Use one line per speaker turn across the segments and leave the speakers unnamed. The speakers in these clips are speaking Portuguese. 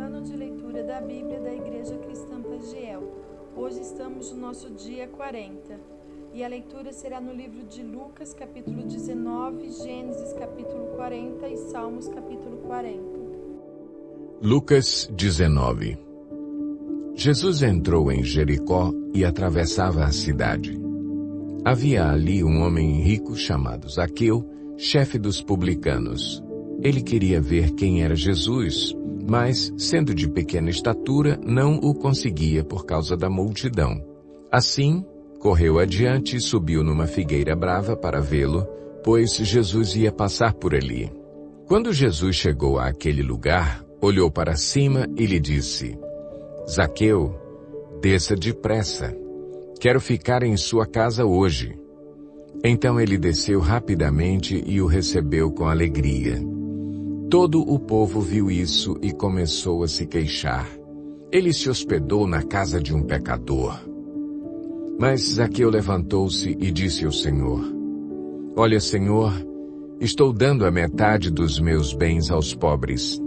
Plano de leitura da Bíblia da Igreja Cristã Pagiel. Hoje estamos no nosso dia 40 e a leitura será no livro de Lucas, capítulo 19, Gênesis, capítulo 40 e Salmos, capítulo 40.
Lucas 19. Jesus entrou em Jericó e atravessava a cidade. Havia ali um homem rico chamado Zaqueu, chefe dos publicanos. Ele queria ver quem era Jesus, mas, sendo de pequena estatura, não o conseguia por causa da multidão. Assim, correu adiante e subiu numa figueira brava para vê-lo, pois Jesus ia passar por ali. Quando Jesus chegou àquele lugar, olhou para cima e lhe disse: Zaqueu, desça depressa. Quero ficar em sua casa hoje. Então ele desceu rapidamente e o recebeu com alegria. Todo o povo viu isso e começou a se queixar. Ele se hospedou na casa de um pecador. Mas Zaqueu levantou-se e disse ao Senhor: Olha, Senhor, estou dando a metade dos meus bens aos pobres.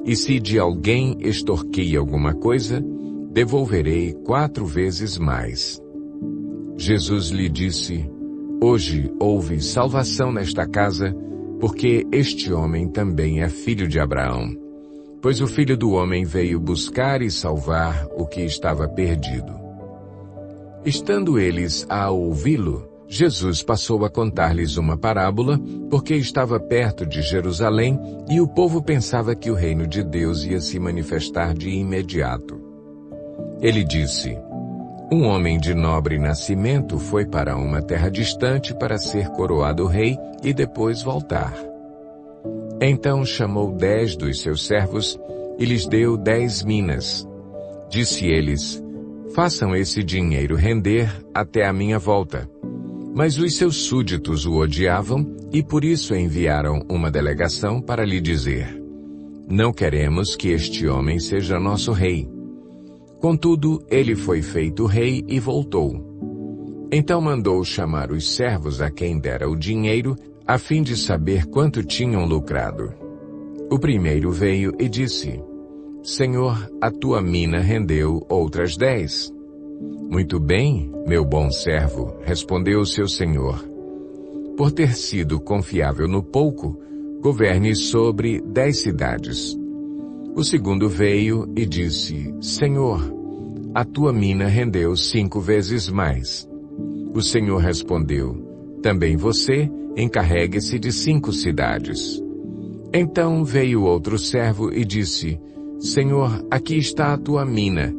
E se de alguém extorquei alguma coisa, devolverei 4 vezes mais. Jesus lhe disse: Hoje houve salvação nesta casa, porque este homem também é filho de Abraão. Pois o Filho do Homem veio buscar e salvar o que estava perdido. Estando eles a ouvi-lo, Jesus passou a contar-lhes uma parábola, porque estava perto de Jerusalém e o povo pensava que o reino de Deus ia se manifestar de imediato. Ele disse: Um homem de nobre nascimento foi para uma terra distante para ser coroado rei e depois voltar. Então chamou 10 dos seus servos e lhes deu 10 minas. Disse eles: Façam esse dinheiro render até a minha volta. Mas os seus súditos o odiavam e por isso enviaram uma delegação para lhe dizer: Não queremos que este homem seja nosso rei. Contudo, ele foi feito rei e voltou. Então mandou chamar os servos a quem dera o dinheiro, a fim de saber quanto tinham lucrado. O primeiro veio e disse: Senhor, a tua mina rendeu outras 10. Muito bem, meu bom servo, respondeu o seu senhor. Por ter sido confiável no pouco, governe sobre 10 cidades. O segundo veio e disse: Senhor, a tua mina rendeu 5 vezes mais. O Senhor respondeu: Também você encarregue-se de 5 cidades. Então veio outro servo e disse: Senhor, aqui está a tua mina.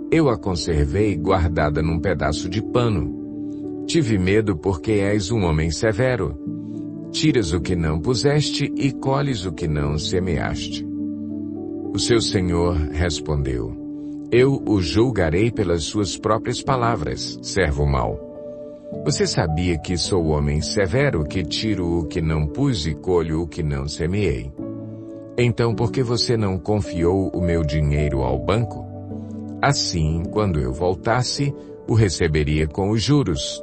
Eu a conservei guardada num pedaço de pano. Tive medo porque és um homem severo. Tiras o que não puseste e colhes o que não semeaste. O seu senhor respondeu: Eu o julgarei pelas suas próprias palavras, servo mau. Você sabia que sou homem severo, que tiro o que não pus e colho o que não semeei. Então, por que você não confiou o meu dinheiro ao banco? Assim, quando eu voltasse, o receberia com os juros.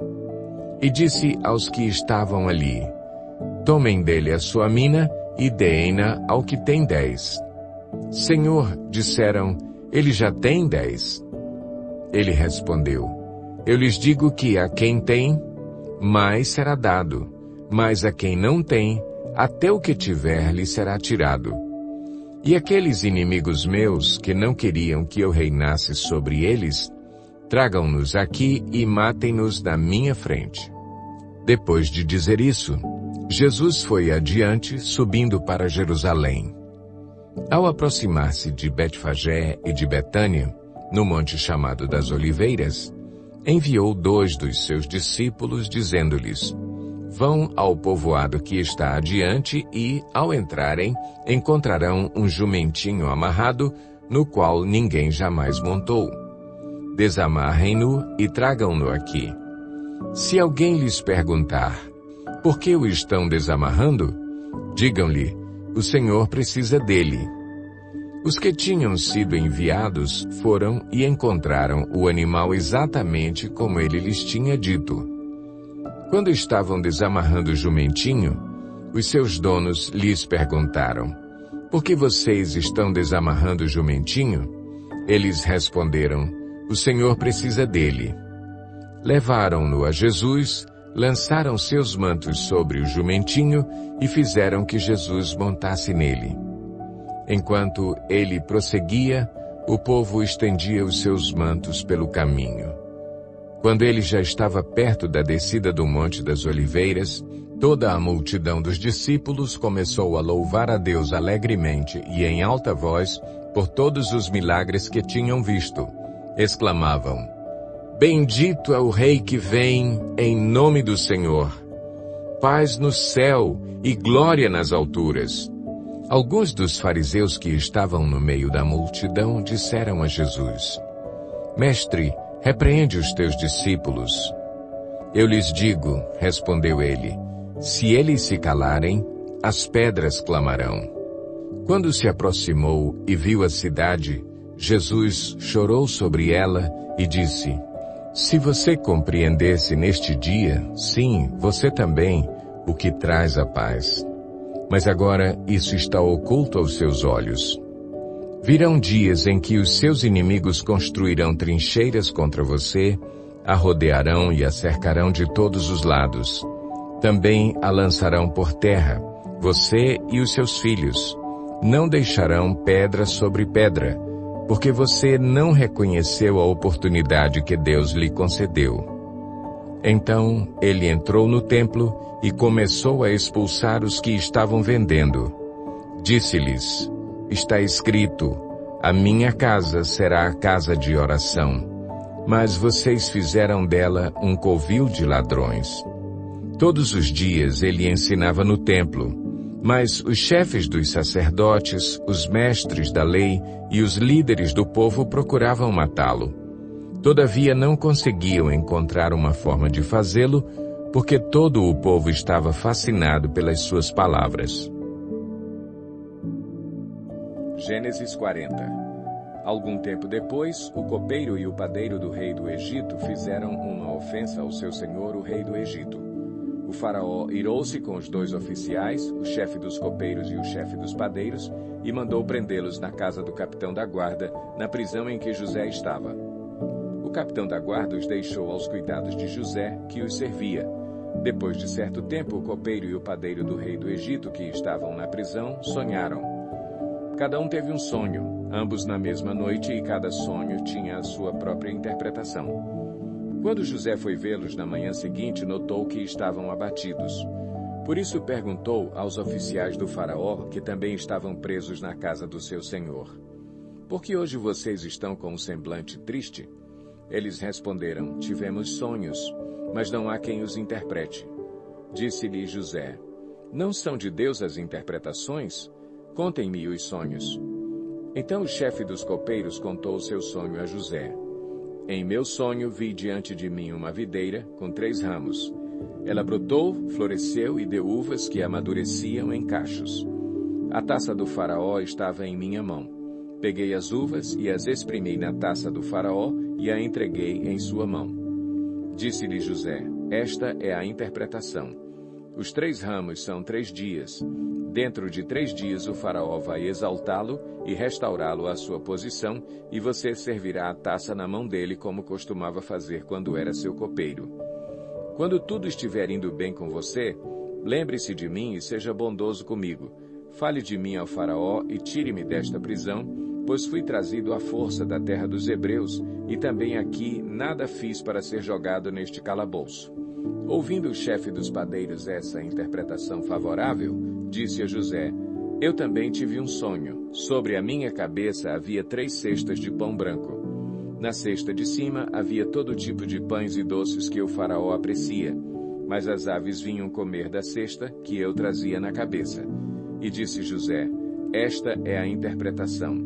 E disse aos que estavam ali: Tomem dele a sua mina e deem-na ao que tem 10. Senhor, disseram, ele já tem 10. Ele respondeu: Eu lhes digo que a quem tem, mais será dado, mas a quem não tem, até o que tiver lhe será tirado. E aqueles inimigos meus, que não queriam que eu reinasse sobre eles, tragam-nos aqui e matem-nos na minha frente. Depois de dizer isso, Jesus foi adiante, subindo para Jerusalém. Ao aproximar-se de Betfagé e de Betânia, no monte chamado das Oliveiras, enviou 2 dos seus discípulos, dizendo-lhes: Vão ao povoado que está adiante e, ao entrarem, encontrarão um jumentinho amarrado, no qual ninguém jamais montou. Desamarrem-no e tragam-no aqui. Se alguém lhes perguntar: Por que o estão desamarrando? Digam-lhe: O Senhor precisa dele. Os que tinham sido enviados foram e encontraram o animal exatamente como ele lhes tinha dito. Quando estavam desamarrando o jumentinho, os seus donos lhes perguntaram: Por que vocês estão desamarrando o jumentinho? Eles responderam: O Senhor precisa dele. Levaram-no a Jesus, lançaram seus mantos sobre o jumentinho e fizeram que Jesus montasse nele. Enquanto ele prosseguia, o povo estendia os seus mantos pelo caminho. Quando ele já estava perto da descida do Monte das Oliveiras, toda a multidão dos discípulos começou a louvar a Deus alegremente e em alta voz por todos os milagres que tinham visto. Exclamavam: Bendito é o Rei que vem em nome do Senhor. Paz no céu e glória nas alturas. Alguns dos fariseus que estavam no meio da multidão disseram a Jesus: Mestre, repreende os teus discípulos. Eu lhes digo, respondeu ele, se eles se calarem, as pedras clamarão. Quando se aproximou e viu a cidade, Jesus chorou sobre ela e disse: Se você compreendesse neste dia, sim, você também, o que traz a paz. Mas agora isso está oculto aos seus olhos. Virão dias em que os seus inimigos construirão trincheiras contra você, a rodearão e a cercarão de todos os lados. Também a lançarão por terra, você e os seus filhos. Não deixarão pedra sobre pedra, porque você não reconheceu a oportunidade que Deus lhe concedeu. Então ele entrou no templo e começou a expulsar os que estavam vendendo. Disse-lhes: Está escrito, a minha casa será a casa de oração, mas vocês fizeram dela um covil de ladrões. Todos os dias ele ensinava no templo, mas os chefes dos sacerdotes, os mestres da lei e os líderes do povo procuravam matá-lo. Todavia não conseguiam encontrar uma forma de fazê-lo, porque todo o povo estava fascinado pelas suas palavras. Gênesis 40. Algum tempo depois, o copeiro e o padeiro do rei do Egito fizeram uma ofensa ao seu senhor, o rei do Egito. O faraó irou-se com os 2 oficiais, o chefe dos copeiros e o chefe dos padeiros, e mandou prendê-los na casa do capitão da guarda, na prisão em que José estava. O capitão da guarda os deixou aos cuidados de José, que os servia. Depois de certo tempo, o copeiro e o padeiro do rei do Egito, que estavam na prisão, sonharam. Cada um teve um sonho, ambos na mesma noite, e cada sonho tinha a sua própria interpretação. Quando José foi vê-los na manhã seguinte, notou que estavam abatidos. Por isso perguntou aos oficiais do faraó, que também estavam presos na casa do seu senhor: Por que hoje vocês estão com um semblante triste? Eles responderam: Tivemos sonhos, mas não há quem os interprete. Disse-lhe José: Não são de Deus as interpretações? Contem-me os sonhos. Então o chefe dos copeiros contou o seu sonho a José. Em meu sonho vi diante de mim uma videira com 3 ramos. Ela brotou, floresceu e deu uvas que amadureciam em cachos. A taça do faraó estava em minha mão. Peguei as uvas e as espremi na taça do faraó e a entreguei em sua mão. Disse-lhe José: Esta é a interpretação. Os 3 ramos são 3 dias. Dentro de 3 dias o faraó vai exaltá-lo e restaurá-lo à sua posição, e você servirá a taça na mão dele como costumava fazer quando era seu copeiro. Quando tudo estiver indo bem com você, lembre-se de mim e seja bondoso comigo. Fale de mim ao faraó e tire-me desta prisão, pois fui trazido à força da terra dos hebreus, e também aqui nada fiz para ser jogado neste calabouço. Ouvindo o chefe dos padeiros essa interpretação favorável, disse a José: Eu também tive um sonho. Sobre a minha cabeça havia 3 cestas de pão branco. Na cesta de cima havia todo tipo de pães e doces que o faraó aprecia, mas as aves vinham comer da cesta que eu trazia na cabeça. E disse José: Esta é a interpretação.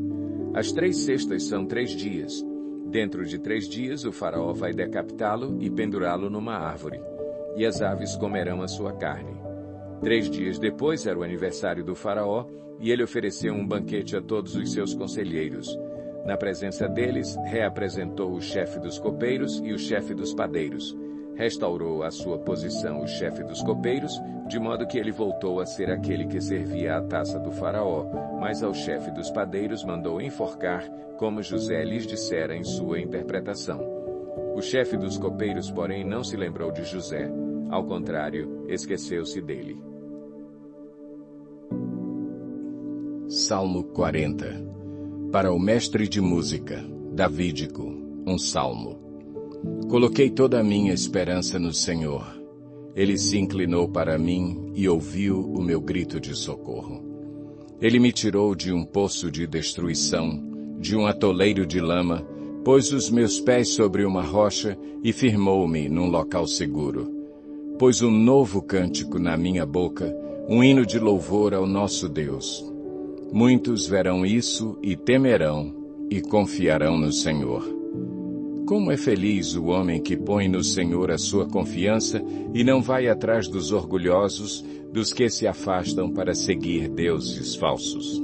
As 3 cestas são 3 dias. Dentro de 3 dias o faraó vai decapitá-lo e pendurá-lo numa árvore, e as aves comerão a sua carne. 3 dias depois era o aniversário do faraó, e ele ofereceu um banquete a todos os seus conselheiros. Na presença deles, reapresentou o chefe dos copeiros e o chefe dos padeiros. restaurou à sua posição o chefe dos copeiros, de modo que ele voltou a ser aquele que servia à taça do faraó, mas ao chefe dos padeiros mandou enforcar, como José lhes dissera em sua interpretação. O chefe dos copeiros, porém, não se lembrou de José. Ao contrário, esqueceu-se dele. Salmo 40. Para o mestre de música, Davídico, um salmo. Coloquei toda a minha esperança no Senhor. Ele se inclinou para mim e ouviu o meu grito de socorro. Ele me tirou de um poço de destruição, de um atoleiro de lama, pôs os meus pés sobre uma rocha e firmou-me num local seguro. Pôs um novo cântico na minha boca, um hino de louvor ao nosso Deus. Muitos verão isso e temerão e confiarão no Senhor. Como é feliz o homem que põe no Senhor a sua confiança e não vai atrás dos orgulhosos, dos que se afastam para seguir deuses falsos.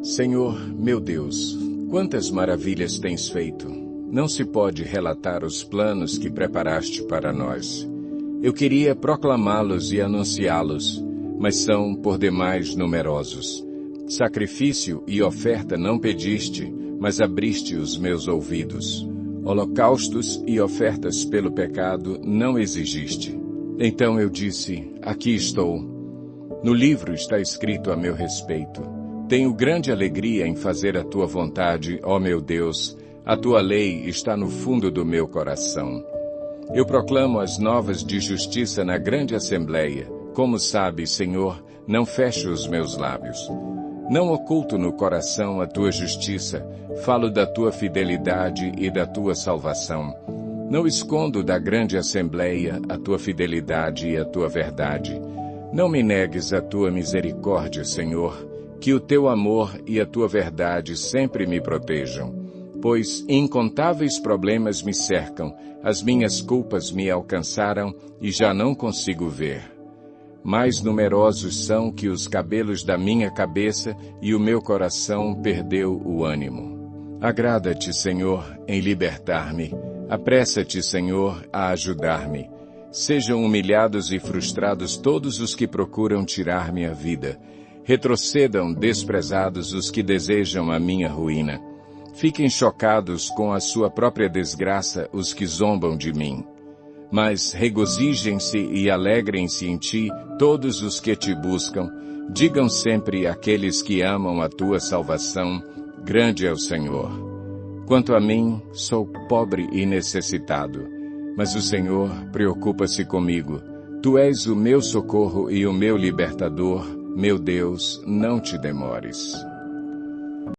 Senhor, meu Deus, quantas maravilhas tens feito! Não se pode relatar os planos que preparaste para nós. Eu queria proclamá-los e anunciá-los, mas são por demais numerosos. Sacrifício e oferta não pediste, mas abriste os meus ouvidos. Holocaustos e ofertas pelo pecado não exigiste. Então eu disse, aqui estou. No livro está escrito a meu respeito. Tenho grande alegria em fazer a tua vontade, ó meu Deus. A tua lei está no fundo do meu coração. Eu proclamo as novas de justiça na grande assembleia. Como sabes, Senhor, não fecho os meus lábios. Não oculto no coração a tua justiça, falo da tua fidelidade e da tua salvação. Não escondo da grande assembleia a tua fidelidade e a tua verdade. Não me negues a tua misericórdia, Senhor, que o teu amor e a tua verdade sempre me protejam. Pois incontáveis problemas me cercam, as minhas culpas me alcançaram e já não consigo ver. Mais numerosos são que os cabelos da minha cabeça e o meu coração perdeu o ânimo. Agrada-te, Senhor, em libertar-me. Apressa-te, Senhor, a ajudar-me. Sejam humilhados e frustrados todos os que procuram tirar minha vida. Retrocedam desprezados os que desejam a minha ruína. Fiquem chocados com a sua própria desgraça os que zombam de mim. Mas regozijem-se e alegrem-se em ti todos os que te buscam. Digam sempre àqueles que amam a tua salvação, grande é o Senhor. Quanto a mim, sou pobre e necessitado, mas o Senhor preocupa-se comigo. Tu és o meu socorro e o meu libertador, meu Deus, não te demores.